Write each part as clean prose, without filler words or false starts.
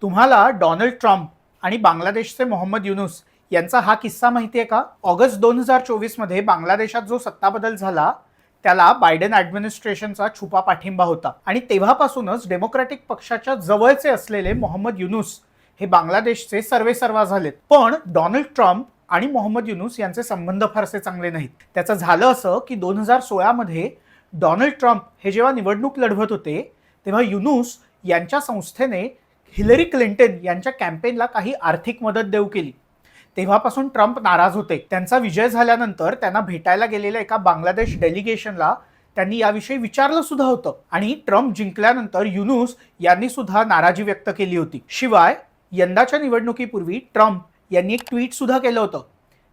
तुम्हाला Donald Trump आणि बांगलादेशचे मोहम्मद युनूस यांचा हा किस्सा माहिती आहे का? ऑगस्ट 2024 मध्ये बांगलादेशात जो सत्ताबदल झाला त्याला बायडेन ॲडमिनिस्ट्रेशनचा छुपा पाठिंबा होता आणि तेव्हापासूनच डेमोक्रॅटिक पक्षाच्या जवळचे असलेले मोहम्मद युनूस हे बांगलादेशचे सर्वेसर्वा झालेत. पण डोनाल्ड ट्रम्प आणि मोहम्मद युनूस यांचे संबंध फारसे चांगले नाहीत. त्याचं झालं असं की 2016 मध्ये डोनाल्ड ट्रम्प हे जेव्हा निवडणूक लढवत होते तेव्हा युनूस यांच्या संस्थेने हिलरी क्लिंटन यांच्या कॅम्पेनला काही आर्थिक मदत देऊ केली. तेव्हापासून ट्रम्प नाराज होते. त्यांचा विजय झाल्यानंतर त्यांना भेटायला गेलेल्या एका बांगलादेश डेलिगेशनला त्यांनी याविषयी विचारलं सुद्धा होतं आणि ट्रम्प जिंकल्यानंतर युनूस यांनी सुद्धा नाराजी व्यक्त केली होती. शिवाय यंदाच्या निवडणुकीपूर्वी ट्रम्प यांनी एक ट्विट सुद्धा केलं होतं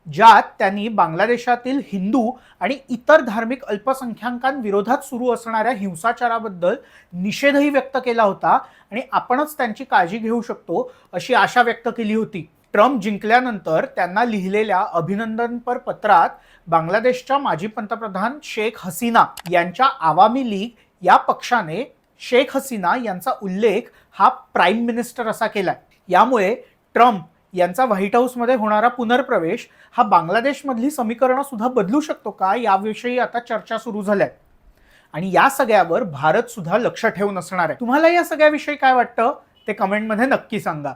ज्यात त्यांनी बांगलादेशातील हिंदू आणि इतर धार्मिक अल्पसंख्याकांविरोधात सुरू असणाऱ्या हिंसाचाराबद्दल निषेधही व्यक्त केला होता आणि आपणच त्यांची काळजी घेऊ शकतो अशी आशा व्यक्त केली होती. ट्रम्प जिंकल्यानंतर त्यांना लिहिलेल्या अभिनंदनपर पत्रात बांगलादेशच्या माजी पंतप्रधान शेख हसीना यांच्या आवामी लीग या पक्षाने शेख हसीना यांचा उल्लेख हा प्राईम मिनिस्टर असा केलाय. यामुळे ट्रम्प यांचा व्हाईट हाऊसमध्ये होणारा पुनर्प्रवेश हा बांगलादेशमधली समीकरणं सुद्धा बदलू शकतो का याविषयी आता चर्चा सुरू झाल्या आणि या सगळ्यावर भारत सुद्धा लक्ष ठेवून असणार आहे. तुम्हाला या सगळ्याविषयी काय वाटतं ते कमेंटमध्ये नक्की सांगा.